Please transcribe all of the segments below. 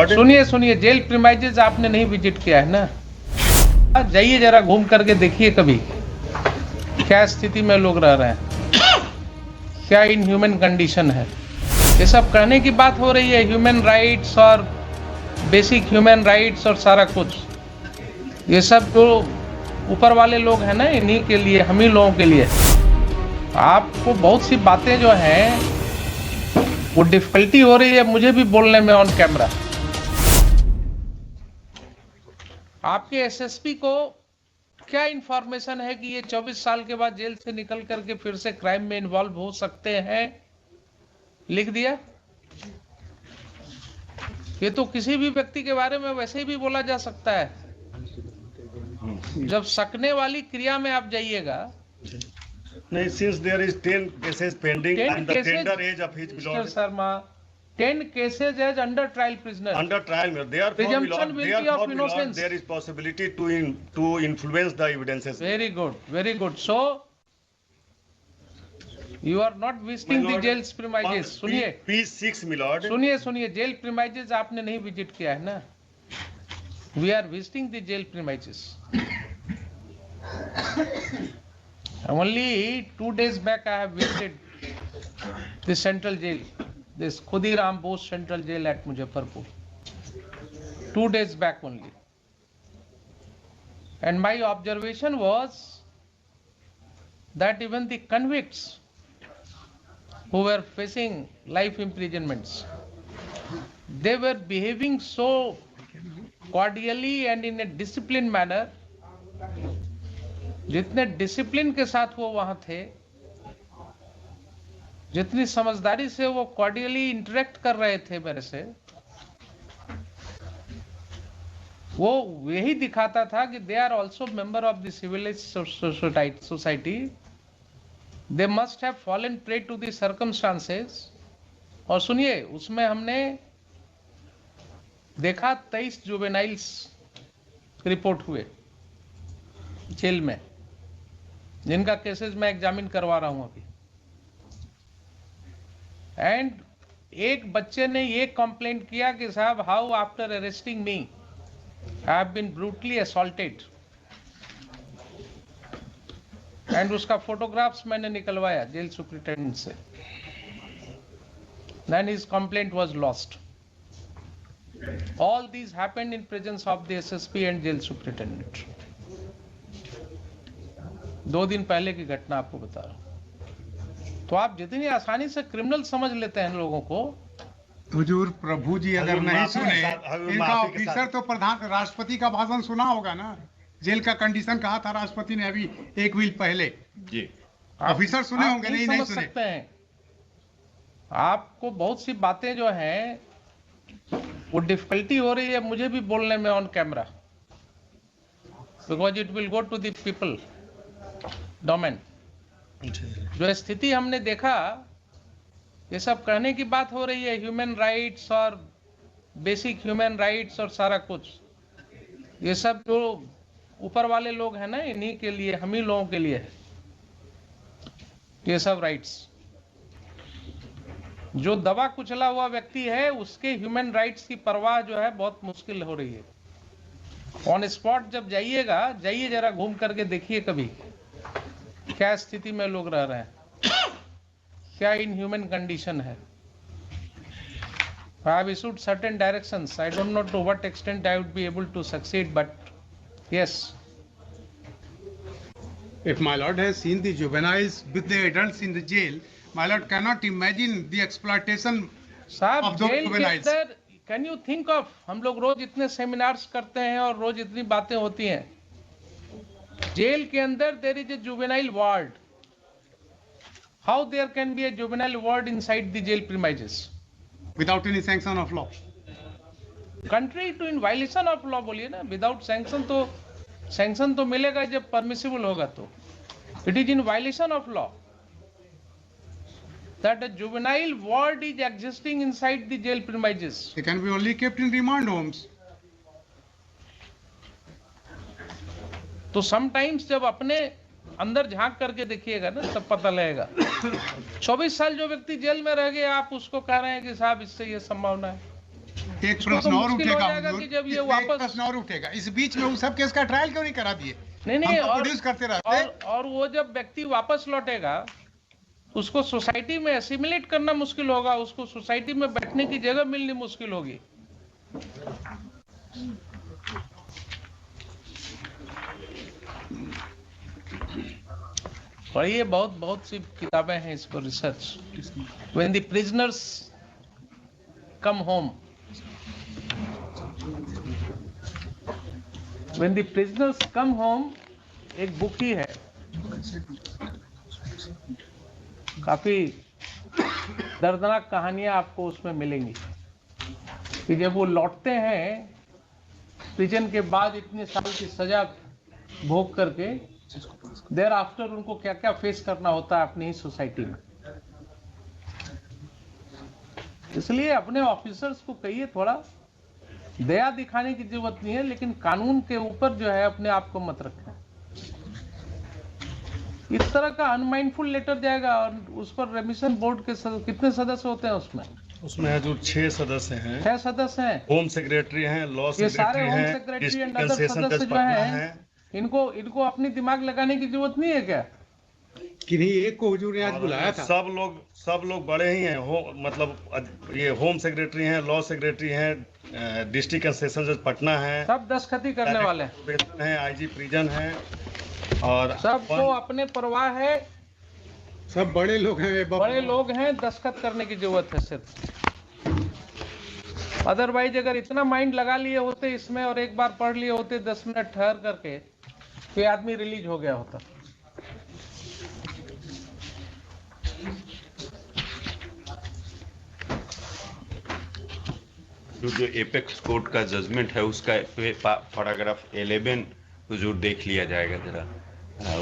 Lord, सुनिए सुनिए, jail premises आपने नहीं विजिट किया है ना? जाइए जरा घूम करके देखिए कभी क्या स्थिति में लोग रह रहे हैं, क्या इनह्यूमन कंडीशन है। ये सब कहने की बात हो रही है, ह्यूमन राइट्स और बेसिक ह्यूमन राइट्स और सारा कुछ। ये सब जो ऊपर वाले लोग हैं ना, इन्हीं के लिए, हम ही लोगों के लिए। आपको बहुत सी बातें जो हैं वो डिफिकल्टी हो रही है मुझे भी बोलने में ऑन कैमरा। आपके एसएसपी को क्या इंफॉर्मेशन है कि ये 24 साल के बाद जेल से निकल करके फिर से क्राइम में इन्वॉल्व हो सकते हैं? लिख दिया। ये तो किसी भी व्यक्ति के बारे में वैसे ही भी बोला जा सकता है। जब सकने वाली क्रिया में आप जाइएगा। नहीं, since there is 10 cases pending 10 and the cases, tender age of his Mr. lord Sharma, 10 cases as under trial prisoner. under trial, my lord. Therefore, my Presumption lord, will be therefore, of my lord, innocence. there is possibility to influence the evidences. Very good, very good. So you are not My visiting the lord, jail's premises. सुनिए P6, my lord. सुनिए सुनिए, jail premises आपने नहीं visit किया है ना? We are visiting the jail premises. Only 2 days back I have visited the central jail, this Khudiram Bose Central Jail at Muzaffarpur. 2 days back only. And my observation was that even the convicts who were facing life imprisonments, they were behaving so cordially and in a disciplined manner. जितने discipline के साथ वो वहां थे, जितनी समझदारी से वो कॉर्डियली इंटरेक्ट कर रहे थे मेरे से, वो यही दिखाता था कि they are also member of the civilised society. They must have fallen prey to the circumstances. और सुनिए, उसमें हमने देखा 23 जुवेनाइल्स रिपोर्ट हुए जेल में, जिनका केसेस मैं एग्जामिन करवा रहा हूं अभी। एंड एक बच्चे ने ये कंप्लेंट किया कि साहब, how after arresting me I have been brutally assaulted. And उसका फोटोग्राफ्स मैंने निकलवाया जेल सुपरिटेंडेंट से। Then his complaint was lost. All these happened in presence of the SSP and jail superintendent. 2 दिन पहले की घटना आपको बता रहा हूं। तो आप जितनी आसानी से क्रिमिनल समझ लेते हैं लोगों को। हुजूर प्रभु जी अगर नहीं सुने, इनका माफी के ऑफिसर साथ। तो प्रधान राष्ट्रपति का भाषण सुना होगा ना। जेल का कंडीशन कहा था राष्ट्रपति ने अभी 1 वीक पहले। जी, ऑफिसर सुने आप होंगे, नहीं समझ सुने। सकते हैं। आपको बहुत सी बातें जो हैं वो डिफिकल्टी हो रही है मुझे भी बोलने में on camera, because it will go to the people domain. जो स्थिति हमने देखा, ये सब कहने की बात हो रही है, ह्यूमन राइट्स और बेसिक ह्यूमन राइट्स और सारा कुछ। ये सब जो ऊपर वाले लोग हैं ना, इन्हीं के लिए, हम ही लोगों के लिए है ये सब राइट्स। जो दबा कुचला हुआ व्यक्ति है, उसके ह्यूमन राइट्स की परवाह जो है बहुत मुश्किल हो रही है। ऑन स्पॉट जब जाइएगा, जाइए जरा घूम करके देखिए कभी क्या स्थिति में लोग रह रहे हैं, क्या इनह्यूमन कंडीशन है। I have issued certain directions. I don't know to what extent I would be able to succeed, but yes. If my lord has seen the juveniles with the adults in the jail, my lord cannot imagine the exploitation साहब, of those jail के juveniles. अंदर can you think of, हम लोग रोज इतने seminars करते हैं और रोज इतनी बातें होती हैं। जेल के अंदर there is a juvenile ward. How there can be a juvenile ward inside the jail premises? Without any sanction of law. Country to in violation of law बोलिए ना। विदाउट सैंक्शन तो मिलेगा जब परमिसिबल होगा। तो it is in violation of law that a juvenile ward is existing inside the jail premises. They can be only kept in remand homes. तो sometimes जब अपने अंदर झांक करके देखिएगा ना, तब पता लगेगा। 24 साल जो व्यक्ति जेल में रह गया, आप उसको कह रहे हैं कि साहब इससे ये संभावना है। एक इसको प्रश्न तो और मुश्किल हो उठेगा जाएगा हुजूर, कि जब ये इसमें एक वापस प्रश्न और उठेगा, इस बीच में उन सब केस का ट्रायल क्यों नहीं करा दिए? नहीं हम तो और प्रोड्यूस करते रहते। और वो जब व्यक्ति वापस लौटेगा उसको सोसाइटी में एसिमिलेट करना मुश्किल होगा, उसको सोसाइटी में बैठने की जगह मिलनी मुश्किल होगी। पढ़िए, बहुत सी किताबें हैं इस पर research. When the prisoners come home, when the prisoners come home एक बुक ही है, काफी दर्दनाक कहानियां आपको उसमें मिलेंगी कि जब वो लौटते हैं प्रिजन के बाद इतने साल की सजा भोग करके, देयर आफ्टर उनको क्या क्या फेस करना होता है अपनी ही सोसाइटी में। इसलिए अपने ऑफिसर्स को कहिए थोड़ा दया दिखाने की जरूरत नहीं है, लेकिन कानून के ऊपर जो है अपने आप को मत रखें। इस तरह का अनमाइंडफुल लेटर जाएगा और उस पर रेमिशन बोर्ड के कितने सदस्य होते हैं उसमें? उसमें हजूर 6 सदस्य हैं। 6 सदस्य हैं। होम सेक्रेटरी हैं, लॉ ये सारे सेक्रेटरी होम हैं, secretary and district other session सदस्य जज जो पटना हैं, हैं। इनको अपनी दिमाग लगाने की जरूरत नहीं है क्या? किन्हीं एक को हुजूर ने आज और बुलाया था। सब लोग बड़े ही हैं। मतलब ये होम सेक्रेटरी हैं, लॉ सेक्रेटरी हैं, डिस्ट्रिक्ट एंड सेशन जज पटना हैं, सब दस्तखती करने वाले हैं। प्रोबेशन हैं, आईजी प्रिजन हैं, और सबको अपने परवाह है, सब बड़े लोग हैं, वे बड़े लोग हैं, दस्तखत करने की जरूरत है सिर्फ। अदरवाइज अगर इतना माइंड लगा लिए होते इसमें और एक बार पढ़ लिए होते 10 मिनट ठहर करके, तो ये आदमी रिलीज हो गया होता। जो एपेक्स कोर्ट का जजमेंट है उसका पैराग्राफ 11 हुजूर देख लिया जाएगा जरा।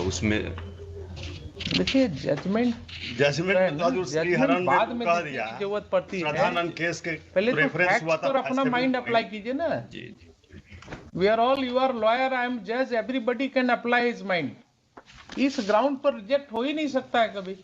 उसमें देखिए जजमेंट में तो हजूर श्रीहरन बाद ने में कह देखने दिया, की जरूरत पड़ती है। श्रद्धानंद केस के पहले तो रेफरेंस हुआ फैक्ट्स था, पर अपना माइंड अप्लाई कीजिए ना। जी we are all you are lawyer, I am जज, everybody can apply his mind. इस ग्राउंड पर रिजेक्ट हो ही नहीं सकता है कभी।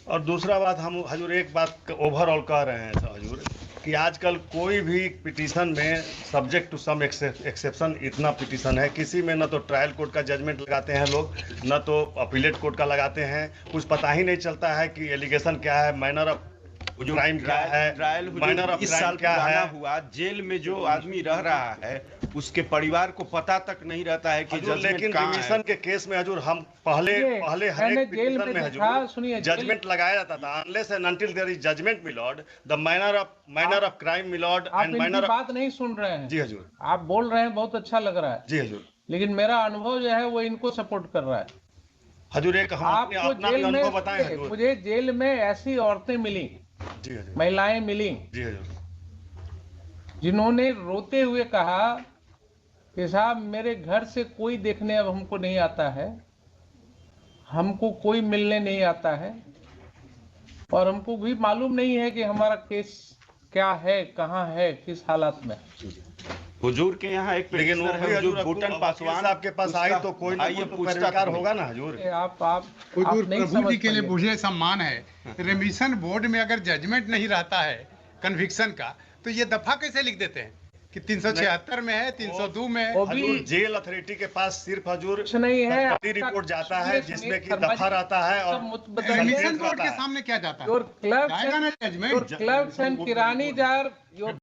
और दूसरा बात, हम हजूर एक बात ओवरऑल कह रहे हैं हजूर कि आजकल कोई भी पिटीशन में सब्जेक्ट टू सम एक्सेप्शन इतना पिटीशन है, किसी में न तो ट्रायल कोर्ट का जजमेंट लगाते हैं लोग, न तो अपीलेट कोर्ट का लगाते हैं। कुछ पता ही नहीं चलता है कि एलिगेशन क्या है, मैनर ऑफ क्राइम क्या है, ट्रायल मैनर ऑफ इस क्राइम साल क्या है। हुआ, जेल में जो आदमी रह रहा है उसके परिवार को पता तक नहीं रहता है कि हजूर, जजमेंट लेकिन कहाँ रिमिशन है। के केस में हजूर हम पहले मैंने हर एक जेल पिटीशन में में देखा, हजूर सुनिए, जजमेंट लगाया जाता था, unless and until there is judgment milord, the manner of crime milord आप एंड इनकी मैनर। बात नहीं सुन रहे हैं। जी हजूर, आप बोल रहे हैं, बहुत अच्छा लग रहा है, जी हजूर, लेकिन मेरा अनुभव जो है वो इनको सपोर्ट कर रहा है। हजूर एक हम अपने आपको अपना भी जेल अनुभव बताएं में, हजूर। मुझे जेल में ऐसी औरतें मिली, जी हजूर, महिलाएं मिली, जी हजूर, जिन्होंने रोते हुए कहा कि साहब मेरे घर से कोई देखने अब हमको नहीं आता है, हमको कोई मिलने नहीं आता है, और हमको भी मालूम नहीं है कि हमारा केस क्या है, कहाँ है, किस हालत में। हुजूर के यहाँ एक लेकिन वो petitioner भी है, हजूर हुजूर भूटन पासवान आपके पास आई तो कोई ना कोई तो पैरोकार होगा ना हजूर। आप हुजूर नहीं प्रभु जी समझ के लिए पाइए। मुझे सम्मान है, रेमिशन बोर्ड में अगर जजमेंट नहीं रहता है कन्विक्शन का, तो ये दफा कैसे लिख देते हैं कि 376 में है, 302 में है। वो भी हजूर जेल अथॉरिटी के पास सिर्फ हजूर कुछ नहीं है, तत्काली रिपोर्ट जाता है जिसमें कि दफा रहता है और रेमिशन बोर्ड के सामने क्या जाता है? योर क्लर्क्स जाएगा ना योर जजमेंट। क्लर्क्स एंड किरानी जार, योर